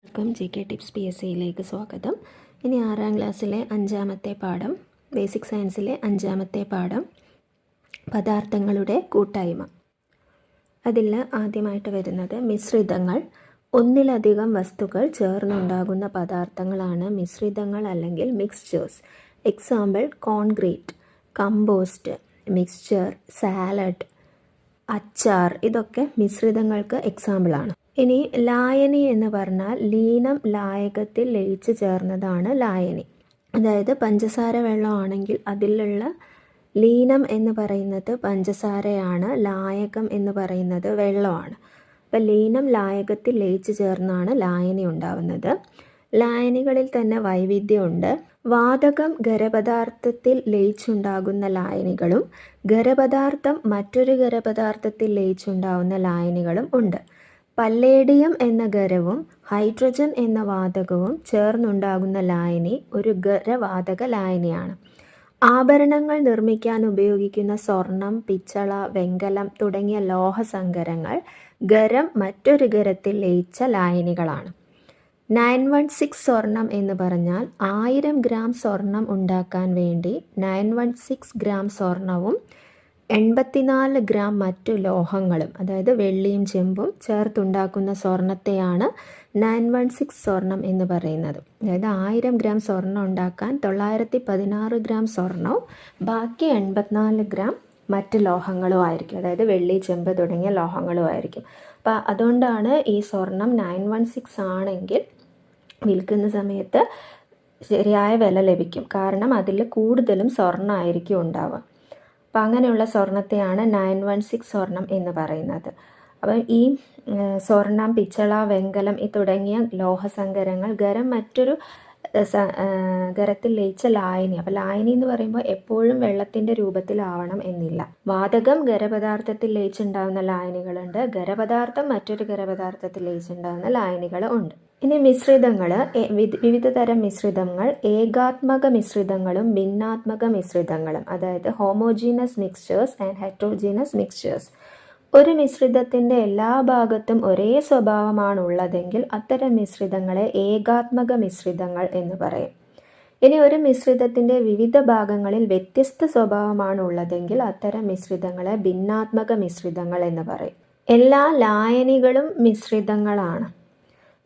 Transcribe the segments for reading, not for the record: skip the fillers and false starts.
Welcome GK tips PSCയിലേക്ക് സ്വാഗതം. ഇനി 6ാം ക്ലാസ്സിലെ 5ാമത്തെ പാഠം, ബേസിക് സയൻസിലെ 5ാമത്തെ പാഠം പദാർത്ഥങ്ങളുടെ കൂട്ടായ്മ. അതിൽ ആദ്യമായിട്ട് വരുന്നത് മിശ്രിതങ്ങൾ. ഒന്നിലധികം വസ്തുക്കൾ ചേർന്നുണ്ടാകുന്ന പദാർത്ഥങ്ങളാണ് മിശ്രിതങ്ങൾ അല്ലെങ്കിൽ mixtures. Example concrete, compost, mixture, salad, അച്ചാർ, ഇതൊക്കെ മിശ്രിതങ്ങൾക്ക് എക്സാമ്പിളാണ്. ഇനി ലായനി എന്ന് പറഞ്ഞാൽ ലീനം ലായകത്തിൽ ലയിച്ചു ചേർന്നതാണ് ലായനി. അതായത് പഞ്ചസാര വെള്ളമാണെങ്കിൽ അതിലുള്ള ലീനം എന്ന് പറയുന്നത് പഞ്ചസാരയാണ്, ലായകം എന്ന് പറയുന്നത് വെള്ളമാണ്. അപ്പം ലീനം ലായകത്തിൽ ലയിച്ചു ചേർന്നാണ് ലായനി ഉണ്ടാവുന്നത്. ലായനികളിൽ തന്നെ വൈവിധ്യമുണ്ട്. വാതകം ഖരപദാർത്ഥത്തിൽ ലയിച്ചുണ്ടാകുന്ന ലായനികളും ഖരപദാർത്ഥം മറ്റൊരു ഖരപദാർത്ഥത്തിൽ ലയിച്ചുണ്ടാകുന്ന ലായനികളും ഉണ്ട്. പല്ലേഡിയം എന്ന ഖരവും ഹൈഡ്രജൻ എന്ന വാതകവും ചേർന്നുണ്ടാകുന്ന ലായനി ഒരു ഖരവാതക ലായനിയാണ്. ആഭരണങ്ങൾ നിർമ്മിക്കാൻ ഉപയോഗിക്കുന്ന സ്വർണം, പിച്ചള, വെങ്കലം തുടങ്ങിയ ലോഹസങ്കരങ്ങൾ ഖരം മറ്റൊരു ഖരത്തിൽ ലയിച്ച ലായനികളാണ്. 916 സ്വർണം എന്ന് പറഞ്ഞാൽ 1000 ഗ്രാം സ്വർണം ഉണ്ടാക്കാൻ വേണ്ടി 916 ഗ്രാം സ്വർണവും 84 ഗ്രാം മറ്റു ലോഹങ്ങളും, അതായത് വെള്ളിയും ചെമ്പും ചേർത്തുണ്ടാക്കുന്ന സ്വർണത്തെയാണ് 916 സ്വർണം എന്ന് പറയുന്നത്. അതായത് 1000 ഗ്രാം സ്വർണം ഉണ്ടാക്കാൻ 916 ഗ്രാം സ്വർണവും ബാക്കി 84 ഗ്രാം മറ്റ് ലോഹങ്ങളും ആയിരിക്കും. അതായത് വെള്ളി, ചെമ്പ് തുടങ്ങിയ ലോഹങ്ങളും ആയിരിക്കും. അപ്പോൾ അതുകൊണ്ടാണ് ഈ സ്വർണം 916 ആണെങ്കിൽ വിൽക്കുന്ന സമയത്ത് ശരിയായ വില ലഭിക്കും. കാരണം അതിൽ കൂടുതലും സ്വർണ്ണമായിരിക്കും ഉണ്ടാവുക. അപ്പം അങ്ങനെയുള്ള സ്വർണത്തെയാണ് 916 സ്വർണം എന്ന് പറയുന്നത്. അപ്പം ഈ സ്വർണം, പിച്ചള, വെങ്കലം തുടങ്ങിയ ലോഹസങ്കരങ്ങൾ ഖരം മറ്റൊരു ഖരത്തിൽ ലയിച്ച ലായനി. അപ്പം ലായനി എന്ന് പറയുമ്പോൾ എപ്പോഴും വെള്ളത്തിൻ്റെ രൂപത്തിലാവണം എന്നില്ല. വാതകം ഖരപദാർത്ഥത്തിൽ ലയിച്ചുണ്ടാകുന്ന ലായനികളുണ്ട്, ഖരപദാർത്ഥം മറ്റൊരു ഖരപദാർത്ഥത്തിൽ ലയിച്ചുണ്ടാകുന്ന ലായനികൾ ഉണ്ട്. ഇനി മിശ്രിതങ്ങൾ, വിവിധ തരം മിശ്രിതങ്ങൾ, ഏകാത്മക മിശ്രിതങ്ങളും ഭിന്നാത്മക മിശ്രിതങ്ങളും, അതായത് homogeneous mixtures and heterogeneous mixtures. ഒരു മിശ്രിതത്തിൻ്റെ എല്ലാ ഭാഗത്തും ഒരേ സ്വഭാവമാണുള്ളതെങ്കിൽ അത്തരം മിശ്രിതങ്ങളെ ഏകാത്മക മിശ്രിതങ്ങൾ എന്ന് പറയും. ഇനി ഒരു മിശ്രിതത്തിൻ്റെ വിവിധ ഭാഗങ്ങളിൽ വ്യത്യസ്ത സ്വഭാവമാണുള്ളതെങ്കിൽ അത്തരം മിശ്രിതങ്ങളെ ഭിന്നാത്മക മിശ്രിതങ്ങൾ എന്ന് പറയും. എല്ലാ ലായനികളും മിശ്രിതങ്ങളാണ്,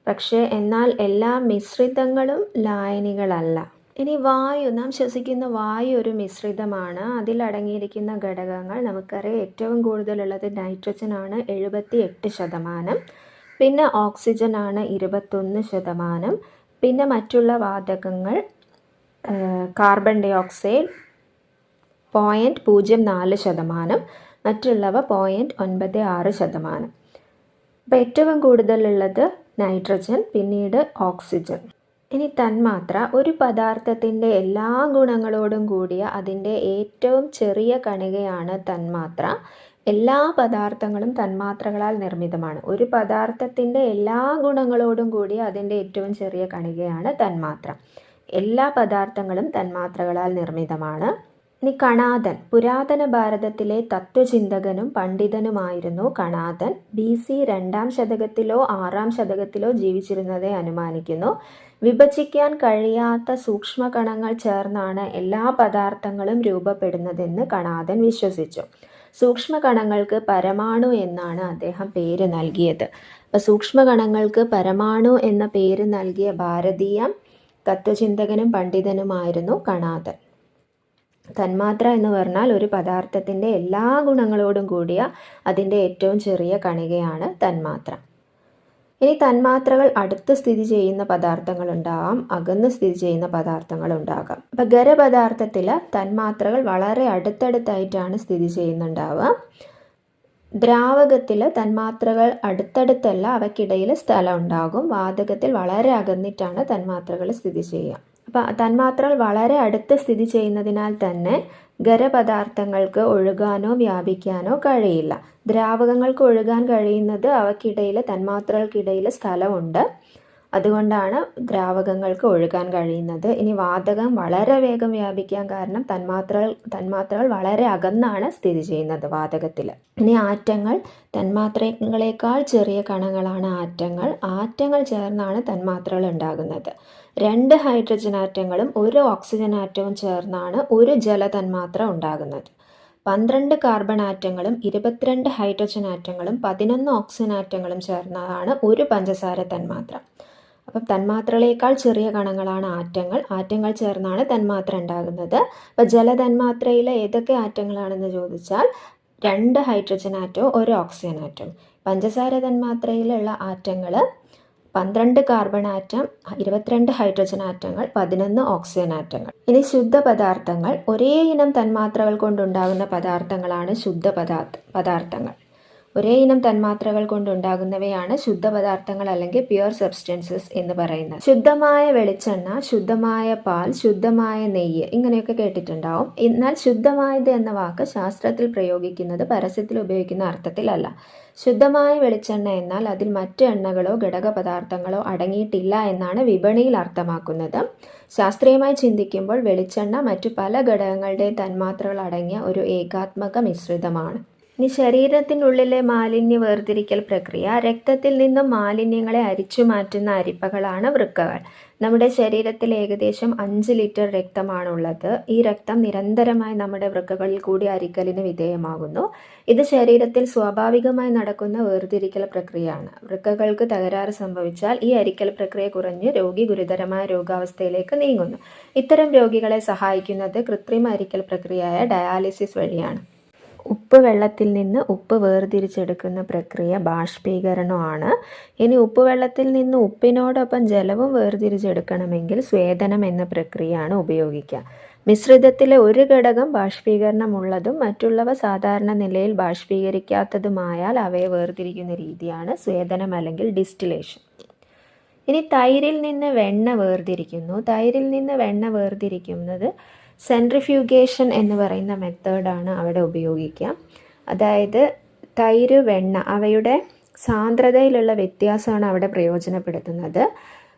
പക്ഷേ എന്നാൽ എല്ലാ മിശ്രിതങ്ങളും ലായനികളല്ല. ഇനി വായു, നാം ശ്വസിക്കുന്ന വായു ഒരു മിശ്രിതമാണ്. അതിലടങ്ങിയിരിക്കുന്ന ഘടകങ്ങൾ നമുക്കറിയാം. ഏറ്റവും കൂടുതലുള്ളത് നൈട്രജനാണ് 78%, പിന്നെ ഓക്സിജനാണ് 21%, പിന്നെ മറ്റുള്ള വാതകങ്ങൾ കാർബൺ ഡൈ ഓക്സൈഡ് 0.04%, മറ്റുള്ളവ 0.96%. അപ്പോൾ ഏറ്റവും കൂടുതലുള്ളത് നൈട്രജൻ, പിന്നീട് ഓക്സിജൻ. ഇനി തന്മാത്ര. ഒരു പദാർത്ഥത്തിൻ്റെ എല്ലാ ഗുണങ്ങളോടും കൂടിയ അതിൻ്റെ ഏറ്റവും ചെറിയ കണികയാണ് തന്മാത്ര. എല്ലാ പദാർത്ഥങ്ങളും തന്മാത്രകളാൽ നിർമ്മിതമാണ്. ഒരു പദാർത്ഥത്തിൻ്റെ എല്ലാ ഗുണങ്ങളോടും കൂടിയ അതിൻ്റെ ഏറ്റവും ചെറിയ കണികയാണ് തന്മാത്ര. എല്ലാ പദാർത്ഥങ്ങളും തന്മാത്രകളാൽ നിർമ്മിതമാണ്. ഇനി കണാദൻ. പുരാതന ഭാരതത്തിലെ തത്വചിന്തകനും പണ്ഡിതനുമായിരുന്നു കണാദൻ. BC 2ാം ശതകത്തിലോ 6ാം ശതകത്തിലോ ജീവിച്ചിരുന്നതെ അനുമാനിക്കുന്നു. വിഭജിക്കാൻ കഴിയാത്ത സൂക്ഷ്മകണങ്ങൾ ചേർന്നാണ് എല്ലാ പദാർത്ഥങ്ങളും രൂപപ്പെടുന്നതെന്ന് കണാദൻ വിശ്വസിച്ചു. സൂക്ഷ്മകണങ്ങൾക്ക് പരമാണു എന്നാണ് അദ്ദേഹം പേര് നൽകിയത്. അപ്പോൾ സൂക്ഷ്മകണങ്ങൾക്ക് പരമാണു എന്ന പേര് നൽകിയ ഭാരതീയ തത്വചിന്തകനും പണ്ഡിതനുമായിരുന്നു കണാദൻ. തന്മാത്ര എന്ന് പറഞ്ഞാൽ ഒരു പദാർത്ഥത്തിൻ്റെ എല്ലാ ഗുണങ്ങളോടും കൂടിയ അതിൻ്റെ ഏറ്റവും ചെറിയ കണികയാണ് തന്മാത്ര. ഇനി തന്മാത്രകൾ അടുത്ത് സ്ഥിതി ചെയ്യുന്ന പദാർത്ഥങ്ങളുണ്ടാകാം, അകന്ന് സ്ഥിതി ചെയ്യുന്ന പദാർത്ഥങ്ങളുണ്ടാകാം. അപ്പം ഖരപദാർത്ഥത്തിൽ തന്മാത്രകൾ വളരെ അടുത്തടുത്തായിട്ടാണ് സ്ഥിതി ചെയ്യുന്നുണ്ടാവുക. ദ്രാവകത്തിൽ തന്മാത്രകൾ അടുത്തടുത്തല്ല, അവയ്ക്കിടയിൽ സ്ഥലം ഉണ്ടാകും. വാതകത്തിൽ വളരെ അകന്നിട്ടാണ് തന്മാത്രകൾ സ്ഥിതി ചെയ്യുക. അപ്പം തന്മാത്രകൾ വളരെ അടുത്ത് സ്ഥിതി ചെയ്യുന്നതിനാൽ തന്നെ ഖരപദാർത്ഥങ്ങൾക്ക് ഒഴുകാനോ വ്യാപിക്കാനോ കഴിയില്ല. ദ്രാവകങ്ങൾക്ക് ഒഴുകാൻ കഴിയുന്നത് അവയ്ക്കിടയിൽ, തന്മാത്രകൾക്കിടയിൽ സ്ഥലമുണ്ട്. അതുകൊണ്ടാണ് ദ്രാവകങ്ങൾക്ക് ഒഴുകാൻ കഴിയുന്നത്. ഇനി വാതകം വളരെ വേഗം വ്യാപിക്കാൻ കാരണം തന്മാത്രകൾ വളരെ അകന്നാണ് സ്ഥിതി ചെയ്യുന്നത് വാതകത്തിൽ. ഇനി ആറ്റങ്ങൾ. തന്മാത്രകളേക്കാൾ ചെറിയ കണങ്ങളാണ് ആറ്റങ്ങൾ. ആറ്റങ്ങൾ ചേർന്നാണ് തന്മാത്രകൾ ഉണ്ടാകുന്നത്. 2 ഹൈഡ്രജൻ ആറ്റങ്ങളും 1 ഓക്സിജൻ ആറ്റവും ചേർന്നാണ് ഒരു ജലതന്മാത്ര ഉണ്ടാകുന്നത്. 12 കാർബൺ ആറ്റങ്ങളും 22 ഹൈഡ്രജൻ ആറ്റങ്ങളും 11 ഓക്സിജൻ ആറ്റങ്ങളും ചേർന്നതാണ് ഒരു പഞ്ചസാര തന്മാത്ര. അപ്പം തന്മാത്രകളേക്കാൾ ചെറിയ കണങ്ങളാണ് ആറ്റങ്ങൾ. ആറ്റങ്ങൾ ചേർന്നാണ് തന്മാത്ര ഉണ്ടാകുന്നത്. അപ്പം ജലതന്മാത്രയിലെ ഏതൊക്കെ ആറ്റങ്ങളാണെന്ന് ചോദിച്ചാൽ 2 ഹൈഡ്രജൻ ആറ്റവും 1 ഓക്സിജൻ ആറ്റവും. പഞ്ചസാര തന്മാത്രയിലുള്ള ആറ്റങ്ങൾ 12 കാർബൺ ആറ്റം, 22 ഹൈഡ്രജൻ ആറ്റങ്ങൾ, 11 ഓക്സിജൻ ആറ്റങ്ങൾ. ഇനി ശുദ്ധപദാർത്ഥങ്ങൾ. ഒരേ ഇനം തന്മാത്രകൾ കൊണ്ടുണ്ടാകുന്ന പദാർത്ഥങ്ങളാണ് പദാർത്ഥങ്ങൾ. ഒരേ ഇനം തന്മാത്രകൾ കൊണ്ടുണ്ടാകുന്നവയാണ് ശുദ്ധപദാർത്ഥങ്ങൾ അല്ലെങ്കിൽ പ്യുവർ സബ്സ്റ്റൻസസ് എന്ന് പറയുന്നത്. ശുദ്ധമായ വെളിച്ചെണ്ണ, ശുദ്ധമായ പാൽ, ശുദ്ധമായ നെയ്യ് ഇങ്ങനെയൊക്കെ കേട്ടിട്ടുണ്ടാവും. എന്നാൽ ശുദ്ധമായത് എന്ന വാക്ക് ശാസ്ത്രത്തിൽ പ്രയോഗിക്കുന്നത് പരസ്യത്തിൽ ഉപയോഗിക്കുന്ന അർത്ഥത്തിലല്ല. ശുദ്ധമായ വെളിച്ചെണ്ണ എന്നാൽ അതിൽ മറ്റ് എണ്ണകളോ ഘടക പദാർത്ഥങ്ങളോ അടങ്ങിയിട്ടില്ല എന്നാണ് വിപണിയിൽ അർത്ഥമാക്കുന്നത്. ശാസ്ത്രീയമായി ചിന്തിക്കുമ്പോൾ വെളിച്ചെണ്ണ മറ്റു പല ഘടകങ്ങളുടെ തന്മാത്രകൾ അടങ്ങിയ ഒരു ഏകാത്മക മിശ്രിതമാണ്. ഇനി ശരീരത്തിനുള്ളിലെ മാലിന്യ വേർതിരിക്കൽ പ്രക്രിയ. രക്തത്തിൽ നിന്നും മാലിന്യങ്ങളെ അരിച്ചു മാറ്റുന്ന അരിപ്പകളാണ് വൃക്കകൾ. നമ്മുടെ ശരീരത്തിൽ ഏകദേശം 5 ലിറ്റർ രക്തമാണുള്ളത്. ഈ രക്തം നിരന്തരമായി നമ്മുടെ വൃക്കകളിൽ കൂടി അരിക്കലിന് വിധേയമാകുന്നു. ഇത് ശരീരത്തിൽ സ്വാഭാവികമായി നടക്കുന്ന വേർതിരിക്കൽ പ്രക്രിയയാണ്. വൃക്കകൾക്ക് തകരാറ് സംഭവിച്ചാൽ ഈ അരിക്കൽ പ്രക്രിയ കുറഞ്ഞ് രോഗി ഗുരുതരമായ രോഗാവസ്ഥയിലേക്ക് നീങ്ങുന്നു. ഇത്തരം രോഗികളെ സഹായിക്കുന്നത് കൃത്രിമ അരിക്കൽ പ്രക്രിയയായ ഡയാലിസിസ് വഴിയാണ്. ഉപ്പ് വെള്ളത്തിൽ നിന്ന് ഉപ്പ് വേർതിരിച്ചെടുക്കുന്ന പ്രക്രിയ ബാഷ്പീകരണമാണ്. ഇനി ഉപ്പ് വെള്ളത്തിൽ നിന്ന് ഉപ്പിനോടൊപ്പം ജലവും വേർതിരിച്ചെടുക്കണമെങ്കിൽ സ്വേദനം എന്ന പ്രക്രിയയാണ് ഉപയോഗിക്കുക. മിശ്രിതത്തിലെ ഒരു ഘടകം ബാഷ്പീകരണമുള്ളതും മറ്റുള്ളവ സാധാരണ നിലയിൽ ബാഷ്പീകരിക്കാത്തതുമായാൽ അവയെ വേർതിരിക്കുന്ന രീതിയാണ് സ്വേദനം അല്ലെങ്കിൽ ഡിസ്റ്റിലേഷൻ. ഇനി തൈരിൽ നിന്ന് വെണ്ണ വേർതിരിക്കുന്നു. തൈരിൽ നിന്ന് വെണ്ണ വേർതിരിക്കുന്നത് സെൻട്രിഫ്യൂഗേഷൻ എന്ന് പറയുന്ന മെത്തേഡാണ് അവിടെ ഉപയോഗിക്കുക. അതായത് തൈര്, വെണ്ണ അവയുടെ സാന്ദ്രതയിലുള്ള വ്യത്യാസമാണ് അവിടെ പ്രയോജനപ്പെടുത്തുന്നത്.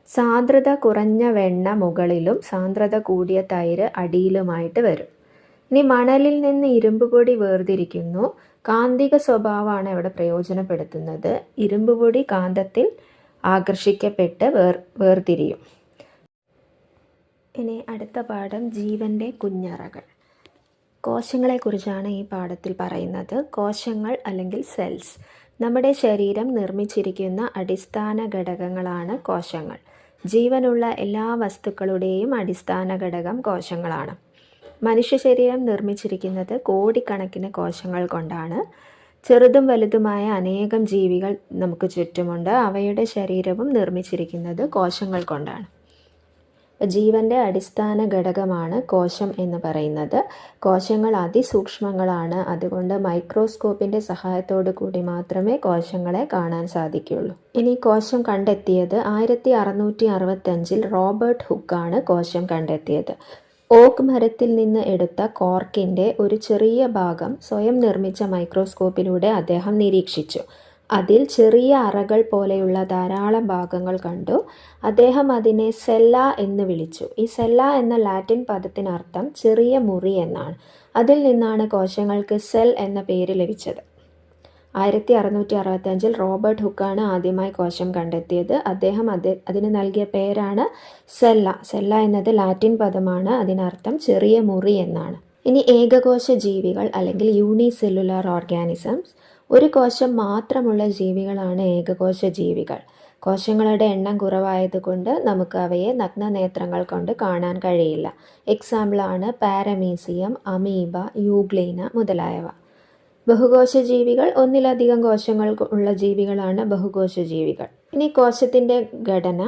സാന്ദ്രത കുറഞ്ഞ വെണ്ണ മുകളിലും സാന്ദ്രത കൂടിയ തൈര് അടിയിലുമായിട്ട് വരും. ഇനി മണലിൽ നിന്ന് ഇരുമ്പ് പൊടി വേർതിരിക്കുന്നു. കാന്തിക സ്വഭാവമാണ് അവിടെ പ്രയോജനപ്പെടുത്തുന്നത്. ഇരുമ്പ് പൊടി കാന്തത്തിൽ ആകർഷിക്കപ്പെട്ട് വേർതിരിയും. ഇനി അടുത്ത പാഠം ജീവൻ്റെ കുഞ്ഞറകൾ. കോശങ്ങളെക്കുറിച്ചാണ് ഈ പാഠത്തിൽ പറയുന്നത്. കോശങ്ങൾ അല്ലെങ്കിൽ സെൽസ് നമ്മുടെ ശരീരം നിർമ്മിച്ചിരിക്കുന്ന അടിസ്ഥാന ഘടകങ്ങളാണ് കോശങ്ങൾ. ജീവനുള്ള എല്ലാ വസ്തുക്കളുടെയും അടിസ്ഥാന ഘടകം കോശങ്ങളാണ്. മനുഷ്യ ശരീരം നിർമ്മിച്ചിരിക്കുന്നത് കോടിക്കണക്കിന് കോശങ്ങൾ കൊണ്ടാണ്. ചെറുതും വലുതുമായ അനേകം ജീവികൾ നമുക്ക് ചുറ്റുമുണ്ട്. അവയുടെ ശരീരവും നിർമ്മിച്ചിരിക്കുന്നത് കോശങ്ങൾ കൊണ്ടാണ്. ജീവൻ്റെ അടിസ്ഥാന ഘടകമാണ് കോശം എന്ന് പറയുന്നത്. കോശങ്ങൾ അതിസൂക്ഷ്മങ്ങളാണ്. അതുകൊണ്ട് മൈക്രോസ്കോപ്പിൻ്റെ സഹായത്തോടു കൂടി മാത്രമേ കോശങ്ങളെ കാണാൻ സാധിക്കുകയുള്ളൂ. ഇനി കോശം കണ്ടെത്തിയത് 1665 റോബർട്ട് ഹുക്കാണ് കോശം കണ്ടെത്തിയത്. ഓക്ക് മരത്തിൽ നിന്ന് എടുത്ത കോർക്കിൻ്റെ ഒരു ചെറിയ ഭാഗം സ്വയം നിർമ്മിച്ച മൈക്രോസ്കോപ്പിലൂടെ അദ്ദേഹം നിരീക്ഷിച്ചു. അതിൽ ചെറിയ അറകൾ പോലെയുള്ള ധാരാളം ഭാഗങ്ങൾ കണ്ടു. അദ്ദേഹം അതിനെ സെല്ല എന്ന് വിളിച്ചു. ഈ സെല്ല എന്ന ലാറ്റിൻ പദത്തിനർത്ഥം ചെറിയ മുറി എന്നാണ്. അതിൽ നിന്നാണ് കോശങ്ങൾക്ക് സെൽ എന്ന പേര് ലഭിച്ചത്. 1665 റോബർട്ട് ഹുക്കാണ് ആദ്യമായി കോശം കണ്ടെത്തിയത്. അദ്ദേഹം അതിന് നൽകിയ പേരാണ് സെല്ല. സെല്ല എന്നത് ലാറ്റിൻ പദമാണ്. അതിനർത്ഥം ചെറിയ മുറി എന്നാണ്. ഇനി ഏകകോശ ജീവികൾ അല്ലെങ്കിൽ യൂണിസെല്ലുലാർ ഓർഗാനിസംസ്. ഒരു കോശം മാത്രമുള്ള ജീവികളാണ് ഏകകോശ ജീവികൾ. കോശങ്ങളുടെ എണ്ണം കുറവായതുകൊണ്ട് നമുക്ക് അവയെ നഗ്നനേത്രങ്ങൾ കൊണ്ട് കാണാൻ കഴിയില്ല. എക്സാമ്പിളാണ് പാരമീസിയം, അമീബ, യൂഗ്ലീന മുതലായവ. ബഹുകോശ ജീവികൾ. ഒന്നിലധികം കോശങ്ങൾ ഉള്ള ജീവികളാണ് ബഹുകോശ ജീവികൾ. ഇനി കോശത്തിൻ്റെ ഘടന.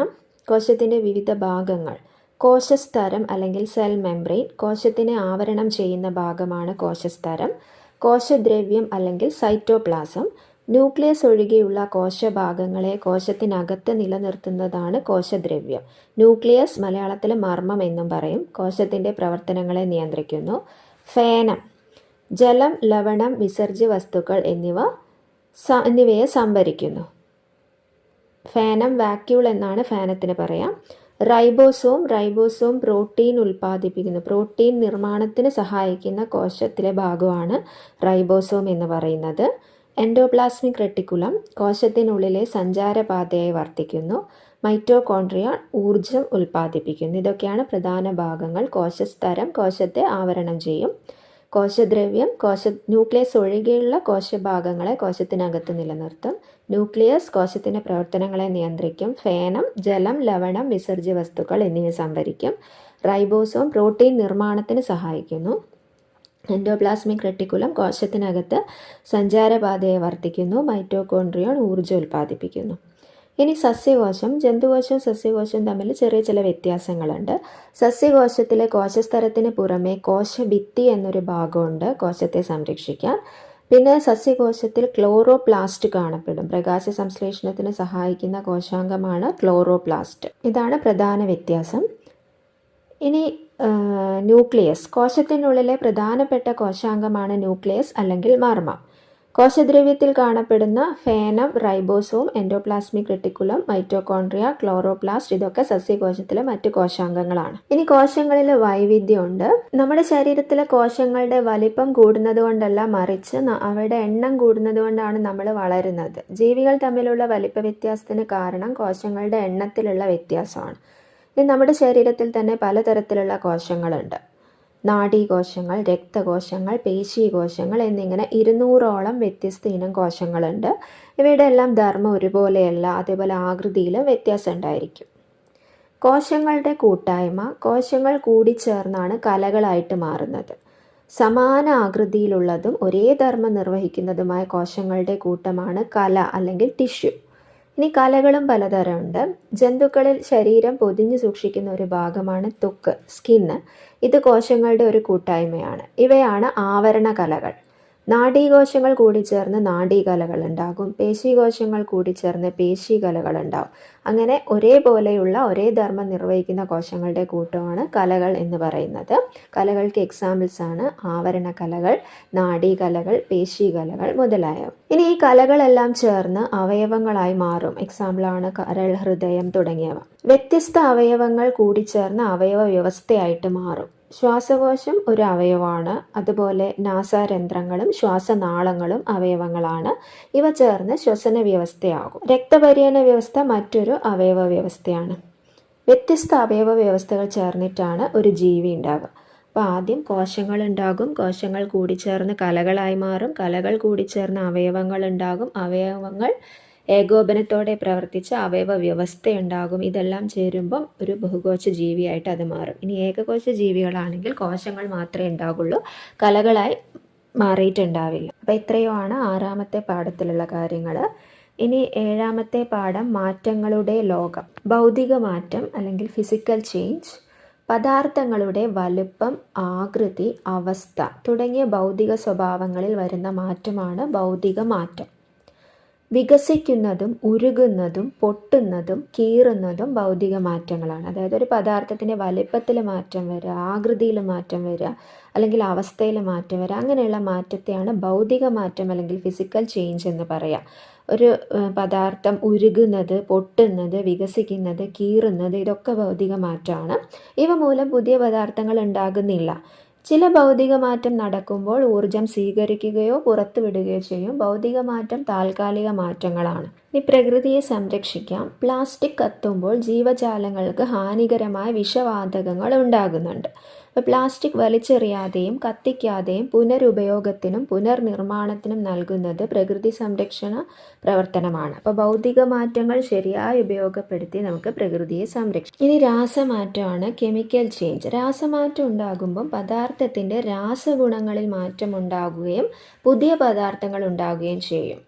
കോശത്തിൻ്റെ വിവിധ ഭാഗങ്ങൾ. കോശസ്തരം അല്ലെങ്കിൽ സെൽ മെംബ്രെയിൻ. കോശത്തിനെ ആവരണം ചെയ്യുന്ന ഭാഗമാണ് കോശസ്തരം. കോശദ്രവ്യം അല്ലെങ്കിൽ സൈറ്റോപ്ലാസം. ന്യൂക്ലിയസ് ഒഴികെയുള്ള കോശഭാഗങ്ങളെ കോശത്തിനകത്ത് നിലനിർത്തുന്നതാണ് കോശദ്രവ്യം. ന്യൂക്ലിയസ് മലയാളത്തിൽ മർമ്മം എന്നും പറയും. കോശത്തിൻ്റെ പ്രവർത്തനങ്ങളെ നിയന്ത്രിക്കുന്നു. ഫേനം. ജലം, ലവണം, വിസർജ്യ വസ്തുക്കൾ എന്നിവയെ സംഭരിക്കുന്നു. ഫേനം വാക്യൂൾ എന്നാണ് ഫേനത്തിന് പറയാം. Ribosome protein ഉൽപ്പാദിപ്പിക്കുന്നു. പ്രോട്ടീൻ നിർമ്മാണത്തിന് സഹായിക്കുന്ന കോശത്തിലെ ഭാഗമാണ് റൈബോസോം എന്ന് പറയുന്നത്. എൻഡോപ്ലാസ്മിക് റെട്ടിക്കുലം കോശത്തിനുള്ളിലെ സഞ്ചാരപാതയായി വർത്തിക്കുന്നു. മൈറ്റോകോൺട്രിയ ഊർജം ഉൽപ്പാദിപ്പിക്കുന്നു. ഇതൊക്കെയാണ് പ്രധാന ഭാഗങ്ങൾ. കോശസ്തരം കോശത്തെ ആവരണം ചെയ്യും. കോശദ്രവ്യം ന്യൂക്ലിയസ് ഒഴികെയുള്ള കോശഭാഗങ്ങളെ കോശത്തിനകത്ത് നിലനിർത്തും. ന്യൂക്ലിയസ് കോശത്തിൻ്റെ പ്രവർത്തനങ്ങളെ നിയന്ത്രിക്കും. ഫേനം ജലം, ലവണം, വിസർജ്യ വസ്തുക്കൾ എന്നിവ സംഭരിക്കും. റൈബോസോം പ്രോട്ടീൻ നിർമ്മാണത്തിന് സഹായിക്കുന്നു. എൻഡോപ്ലാസ്മിക് റെട്ടിക്കുലം കോശത്തിനകത്ത് സഞ്ചാരപാതയെ വർത്തിക്കുന്നു. മൈറ്റോകോൺട്രിയോൺ ഊർജ്ജം ഉൽപ്പാദിപ്പിക്കുന്നു. ഇനി സസ്യകോശം. ജന്തുകോശവും സസ്യകോശവും തമ്മിൽ ചെറിയ ചില വ്യത്യാസങ്ങളുണ്ട്. സസ്യകോശത്തിലെ കോശസ്തരത്തിന് പുറമെ കോശഭിത്തി എന്നൊരു ഭാഗമുണ്ട് കോശത്തെ സംരക്ഷിക്കാൻ. പിന്നെ സസ്യകോശത്തിൽ ക്ലോറോപ്ലാസ്റ്റ് കാണപ്പെടും. പ്രകാശ സംശ്ലേഷണത്തിന് സഹായിക്കുന്ന കോശാംഗമാണ് ക്ലോറോപ്ലാസ്റ്റ്. ഇതാണ് പ്രധാന വ്യത്യാസം. ഇനി ന്യൂക്ലിയസ്. കോശത്തിനുള്ളിലെ പ്രധാനപ്പെട്ട കോശാംഗമാണ് ന്യൂക്ലിയസ് അല്ലെങ്കിൽ മർമ്മം. കോശദ്രവ്യത്തിൽ കാണപ്പെടുന്ന ഫേനം, ribosome, endoplasmic reticulum, mitochondria, chloroplast ഇതൊക്കെ സസ്യകോശത്തിലെ മറ്റ് കോശാംഗങ്ങളാണ്. ഇനി കോശങ്ങളിൽ വൈവിധ്യമുണ്ട്. നമ്മുടെ ശരീരത്തിലെ കോശങ്ങളുടെ വലിപ്പം കൂടുന്നത് കൊണ്ടല്ല, മറിച്ച് അവയുടെ എണ്ണം കൂടുന്നത് കൊണ്ടാണ് നമ്മൾ വളരുന്നത്. ജീവികൾ തമ്മിലുള്ള വലിപ്പ വ്യത്യാസത്തിന് കാരണം കോശങ്ങളുടെ എണ്ണത്തിലുള്ള വ്യത്യാസമാണ്. ഇനി നമ്മുടെ ശരീരത്തിൽ തന്നെ പലതരത്തിലുള്ള കോശങ്ങളുണ്ട്. നാഡീകോശങ്ങൾ, രക്തകോശങ്ങൾ, പേശീകോശങ്ങൾ എന്നിങ്ങനെ 200ഓളം വ്യത്യസ്ത ഇനം കോശങ്ങളുണ്ട്. ഇവയുടെ എല്ലാം ധർമ്മം ഒരുപോലെയല്ല, അതേപോലെ ആകൃതിയിലും വ്യത്യാസം ഉണ്ടായിരിക്കും. കോശങ്ങളുടെ കൂട്ടായ്മ. കോശങ്ങൾ കൂടിച്ചേർന്നാണ് കലകളായിട്ട് മാറുന്നത്. സമാന ആകൃതിയിലുള്ളതും ഒരേ ധർമ്മം നിർവഹിക്കുന്നതുമായ കോശങ്ങളുടെ കൂട്ടമാണ് കല അല്ലെങ്കിൽ ടിഷ്യൂ. ഇനി കലകളും പലതരമുണ്ട്. ജന്തുക്കളിൽ ശരീരം പൊതിഞ്ഞു സൂക്ഷിക്കുന്ന ഒരു ഭാഗമാണ് ത്വക്ക്, സ്കിന്ന്. ഇത് കോശങ്ങളുടെ ഒരു കൂട്ടായ്മയാണ്. ഇവയാണ് ആവരണ കലകൾ. നാഡീകോശങ്ങൾ കൂടിച്ചേർന്ന് നാഡീകലകൾ ഉണ്ടാകും. പേശീകോശങ്ങൾ കൂടിച്ചേർന്ന് പേശീകലകൾ ഉണ്ടാകും. അങ്ങനെ ഒരേപോലെയുള്ള ഒരേ ധർമ്മം നിർവഹിക്കുന്ന കോശങ്ങളുടെ കൂട്ടമാണ് കലകൾ എന്ന് പറയുന്നത്. കലകൾക്ക് എക്സാമ്പിൾസ് ആണ് ആവരണ കലകൾ, നാഡീകലകൾ, പേശീകലകൾ മുതലായവ. ഇനി ഈ കലകളെല്ലാം ചേർന്ന് അവയവങ്ങളായി മാറും. എക്സാമ്പിളാണ് കരൾ, ഹൃദയം തുടങ്ങിയവ. വ്യത്യസ്ത അവയവങ്ങൾ കൂടിച്ചേർന്ന് അവയവ വ്യവസ്ഥയായിട്ട് മാറും. ശ്വാസകോശം ഒരു അവയവമാണ്. അതുപോലെ നാസാരന്ധ്രങ്ങളും ശ്വാസനാളങ്ങളും അവയവങ്ങളാണ്. ഇവ ചേർന്ന് ശ്വസന വ്യവസ്ഥയാകും. രക്തപര്യന വ്യവസ്ഥ മറ്റൊരു അവയവ വ്യവസ്ഥയാണ്. വ്യത്യസ്ത അവയവ വ്യവസ്ഥകൾ ചേർന്നിട്ടാണ് ഒരു ജീവി ഉണ്ടാവുക. അപ്പോൾ ആദ്യം കോശങ്ങൾ ഉണ്ടാകും. കോശങ്ങൾ കൂടിച്ചേർന്ന് കലകളായി മാറും. കലകൾ കൂടിച്ചേർന്ന് അവയവങ്ങൾ ഉണ്ടാകും. അവയവങ്ങൾ ഏകോപനത്തോടെ പ്രവർത്തിച്ച് അവയവ വ്യവസ്ഥയുണ്ടാകും. ഇതെല്ലാം ചേരുമ്പം ഒരു ബഹുകോശ ജീവിയായിട്ട് അത് മാറും. ഇനി ഏകകോശ ജീവികളാണെങ്കിൽ കോശങ്ങൾ മാത്രമേ ഉണ്ടാകുള്ളൂ, കലകളായി മാറിയിട്ടുണ്ടാവില്ല. അപ്പോൾ ഇത്രയുമാണ് 6ാമത്തെ പാഠത്തിലുള്ള കാര്യങ്ങൾ. ഇനി 7ാമത്തെ പാഠം മാറ്റങ്ങളുടെ ലോകം. ഭൗതിക മാറ്റം അല്ലെങ്കിൽ ഫിസിക്കൽ ചേഞ്ച്. പദാർത്ഥങ്ങളുടെ വലുപ്പം, ആകൃതി, അവസ്ഥ തുടങ്ങിയ ഭൗതിക സ്വഭാവങ്ങളിൽ വരുന്ന മാറ്റമാണ് ഭൗതിക മാറ്റം. വികസിക്കുന്നതും ഉരുകുന്നതും പൊട്ടുന്നതും കീറുന്നതും ഭൗതിക മാറ്റങ്ങളാണ്. അതായത് ഒരു പദാർത്ഥത്തിൻ്റെ വലിപ്പത്തിൽ മാറ്റം വരിക, ആകൃതിയിൽ മാറ്റം വരിക, അല്ലെങ്കിൽ അവസ്ഥയിൽ മാറ്റം വരിക, അങ്ങനെയുള്ള മാറ്റത്തെയാണ് ഭൗതിക മാറ്റം അല്ലെങ്കിൽ ഫിസിക്കൽ ചേഞ്ച് എന്ന് പറയാം. ഒരു പദാർത്ഥം ഉരുകുന്നത്, പൊട്ടുന്നത്, വികസിക്കുന്നത്, കീറുന്നത് ഇതൊക്കെ ഭൗതിക മാറ്റമാണ്. ഇവ മൂലം പുതിയ പദാർത്ഥങ്ങൾ ഉണ്ടാകുന്നില്ല. ചില ഭൗതിക മാറ്റം നടക്കുമ്പോൾ ഊർജം സ്വീകരിക്കുകയോ പുറത്തുവിടുകയോ ചെയ്യും. ഭൗതിക മാറ്റം താൽക്കാലിക മാറ്റങ്ങളാണ്. ഇനി പ്രകൃതിയെ സംരക്ഷിക്കാം. പ്ലാസ്റ്റിക് കത്തുമ്പോൾ ജീവജാലങ്ങൾക്ക് ഹാനികരമായ വിഷവാതകങ്ങൾ ഉണ്ടാകുന്നുണ്ട്. അപ്പോൾ പ്ലാസ്റ്റിക് വലിച്ചെറിയാതെയും കത്തിക്കാതെയും പുനരുപയോഗത്തിനും പുനർനിർമ്മാണത്തിനും നൽകുന്നത് പ്രകൃതി സംരക്ഷണ പ്രവർത്തനമാണ്. അപ്പോൾ ഭൗതിക മാറ്റങ്ങൾ ശരിയായി ഉപയോഗപ്പെടുത്തി നമുക്ക് പ്രകൃതിയെ സംരക്ഷിക്കാം. ഇനി രാസമാറ്റമാണ് കെമിക്കൽ ചേഞ്ച്. രാസമാറ്റം ഉണ്ടാകുമ്പം പദാർത്ഥത്തിൻ്റെ രാസഗുണങ്ങളിൽ മാറ്റം ഉണ്ടാകുകയും പുതിയ പദാർത്ഥങ്ങൾ ഉണ്ടാകുകയും ചെയ്യും.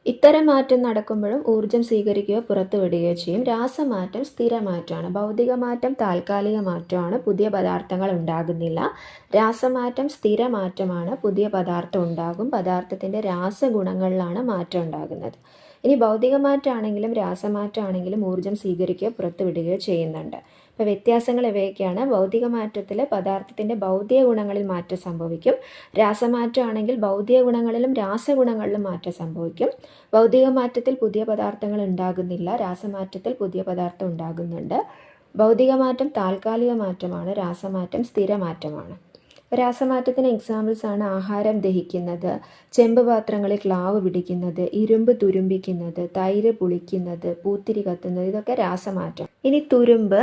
ഇത്തരം മാറ്റം നടക്കുമ്പോഴും ഊർജം സ്വീകരിക്കുകയോ പുറത്തുവിടുകയോ ചെയ്യും. രാസമാറ്റം സ്ഥിരമാറ്റമാണ്. ഭൗതിക മാറ്റം താൽക്കാലിക മാറ്റമാണ്. പുതിയ പദാർത്ഥങ്ങൾ ഉണ്ടാകുന്നില്ല. രാസമാറ്റം സ്ഥിരമാറ്റമാണ്. പുതിയ പദാർത്ഥം ഉണ്ടാകും. പദാർത്ഥത്തിൻ്റെ രാസഗുണങ്ങളിലാണ് മാറ്റം ഉണ്ടാകുന്നത്. ഇനി ഭൗതിക മാറ്റമാണെങ്കിലും രാസമാറ്റമാണെങ്കിലും ഊർജം സ്വീകരിക്കുകയോ പുറത്തുവിടുകയോ ചെയ്യുന്നുണ്ട്. അപ്പോൾ വ്യത്യാസങ്ങൾ ഇവയൊക്കെയാണ്. ഭൗതിക മാറ്റത്തിൽ പദാർത്ഥത്തിൻ്റെ ഭൗതിക ഗുണങ്ങളിൽ മാറ്റം സംഭവിക്കും. രാസമാറ്റമാണെങ്കിൽ ഭൗതിക ഗുണങ്ങളിലും രാസഗുണങ്ങളിലും മാറ്റം സംഭവിക്കും. ഭൗതിക മാറ്റത്തിൽ പുതിയ പദാർത്ഥങ്ങൾ ഉണ്ടാകുന്നില്ല, രാസമാറ്റത്തിൽ പുതിയ പദാർത്ഥം ഉണ്ടാകുന്നുണ്ട്. ഭൗതിക മാറ്റം താൽക്കാലിക മാറ്റമാണ്, രാസമാറ്റം സ്ഥിരമാറ്റമാണ്. രാസമാറ്റത്തിന് എക്സാമ്പിൾസ് ആണ് ആഹാരം ദഹിക്കുന്നത്, ചെമ്പ് പാത്രങ്ങളിൽ ക്ലാവ് പിടിക്കുന്നത്, ഇരുമ്പ് തുരുമ്പിക്കുന്നത്, തൈര് പുളിക്കുന്നത്, പൂത്തിരി കത്തുന്നത്, ഇതൊക്കെ രാസമാറ്റം. ഇനി തുരുമ്പ്.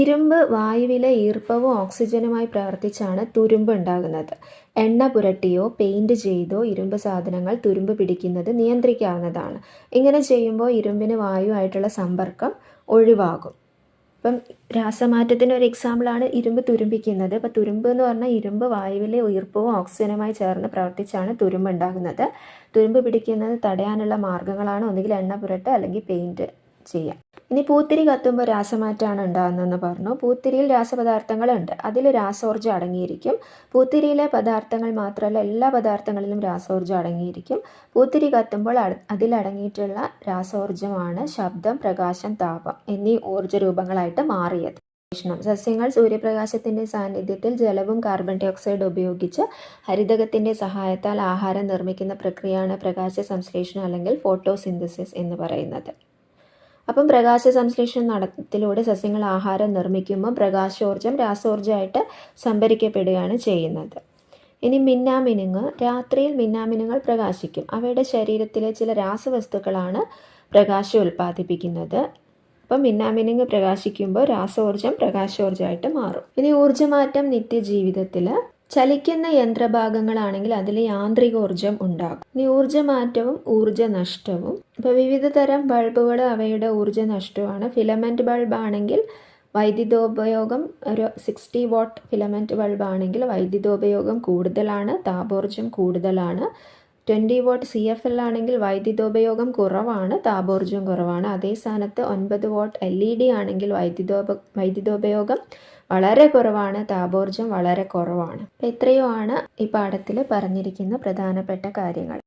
ഇരുമ്പ് വായുവിലെ ഈർപ്പവും ഓക്സിജനുമായി പ്രവർത്തിച്ചാണ് തുരുമ്പ് ഉണ്ടാകുന്നത്. എണ്ണ പുരട്ടിയോ പെയിൻറ് ചെയ്തോ ഇരുമ്പ് സാധനങ്ങൾ തുരുമ്പ് പിടിക്കുന്നത് നിയന്ത്രിക്കാവുന്നതാണ്. ഇങ്ങനെ ചെയ്യുമ്പോൾ ഇരുമ്പിന് വായുവായിട്ടുള്ള സമ്പർക്കം ഒഴിവാകും. ഇപ്പം രാസമാറ്റത്തിന് ഒരു എക്സാമ്പിളാണ് ഇരുമ്പ് തുരുമ്പിക്കുന്നത്. അപ്പോൾ തുരുമ്പ് എന്ന് പറഞ്ഞാൽ ഇരുമ്പ് വായുവിലെ ഈർപ്പവും ഓക്സിജനുമായി ചേർന്ന് പ്രവർത്തിച്ചാണ് തുരുമ്പ് ഉണ്ടാകുന്നത്. തുരുമ്പ് പിടിക്കുന്നത് തടയാനുള്ള മാർഗ്ഗങ്ങളാണ് ഒന്നുകിൽ എണ്ണ പുരട്ടുക അല്ലെങ്കിൽ പെയിൻറ് ചെയ്യാം. ഇനി പൂത്തിരി കത്തുമ്പോൾ രാസമാറ്റമാണ് ഉണ്ടാകുന്നതെന്ന് പറഞ്ഞു. പൂത്തിരിയിൽ രാസപദാർത്ഥങ്ങളുണ്ട്, അതിൽ രാസോർജ്ജം അടങ്ങിയിരിക്കും. പൂത്തിരിയിലെ പദാർത്ഥങ്ങൾ മാത്രമല്ല എല്ലാ പദാർത്ഥങ്ങളിലും രാസോർജ്ജം അടങ്ങിയിരിക്കും. പൂത്തിരി കത്തുമ്പോൾ അതിലടങ്ങിയിട്ടുള്ള രാസോർജ്ജമാണ് ശബ്ദം, പ്രകാശം, താപം എന്നീ ഊർജ്ജ രൂപങ്ങളായിട്ട് മാറിയത്. സസ്യങ്ങൾ സൂര്യപ്രകാശത്തിൻ്റെ സാന്നിധ്യത്തിൽ ജലവും കാർബൺ ഡൈ ഓക്സൈഡ് ഉപയോഗിച്ച് ഹരിതകത്തിൻ്റെ സഹായത്താൽ ആഹാരം നിർമ്മിക്കുന്ന പ്രക്രിയയാണ് പ്രകാശ സംശ്ലേഷണം അല്ലെങ്കിൽ ഫോട്ടോസിന്തസിസ് എന്ന് പറയുന്നത്. അപ്പം പ്രകാശ സംശ്ലേഷണം നടത്തിലൂടെ സസ്യങ്ങൾ ആഹാരം നിർമ്മിക്കുമ്പോൾ പ്രകാശോർജ്ജം രാസോർജ്ജമായിട്ട് സംഭരിക്കപ്പെടുകയാണ് ചെയ്യുന്നത്. ഇനി മിന്നാമിനുങ്ങ്. രാത്രിയിൽ മിന്നാമിനുങ്ങൾ പ്രകാശിക്കും. അവയുടെ ശരീരത്തിലെ ചില രാസവസ്തുക്കളാണ് പ്രകാശം ഉൽപ്പാദിപ്പിക്കുന്നത്. അപ്പം മിന്നാമിനുങ്ങ് പ്രകാശിക്കുമ്പോൾ രാസോർജ്ജം പ്രകാശോർജ്ജമായിട്ട് മാറും. ഇനി ഊർജ്ജമാറ്റം നിത്യജീവിതത്തിൽ. ചലിക്കുന്ന യന്ത്രഭാഗങ്ങളാണെങ്കിൽ അതിൽ യാന്ത്രികോർജ്ജം ഉണ്ടാകും. ഇനി ഊർജ്ജമാറ്റവും ഊർജ്ജനഷ്ടവും. ഇപ്പോൾ വിവിധ തരം ബൾബുകൾ അവയുടെ ഊർജ്ജനഷ്ടമാണ്. ഫിലമെൻറ്റ് ബൾബ് ആണെങ്കിൽ വൈദ്യുതോപയോഗം ഒരു 60 വാട്ട് ഫിലമെൻറ്റ് ബൾബ് ആണെങ്കിൽ വൈദ്യുതോപയോഗം കൂടുതലാണ്, താപോർജ്ജം കൂടുതലാണ്. 20 വാട്ട് CFL ആണെങ്കിൽ വൈദ്യുതോപയോഗം കുറവാണ്, താപോർജ്ജം കുറവാണ്. അതേ സ്ഥാനത്ത് 9 വാട്ട് LED ആണെങ്കിൽ വൈദ്യുതോപയോഗം വളരെ കുറവാണ്, താപോർജ്ജം വളരെ കുറവാണ്. ഇത്രയോ ആണ് ഈ പാഠത്തിൽ പറഞ്ഞിരിക്കുന്ന പ്രധാനപ്പെട്ട കാര്യങ്ങൾ.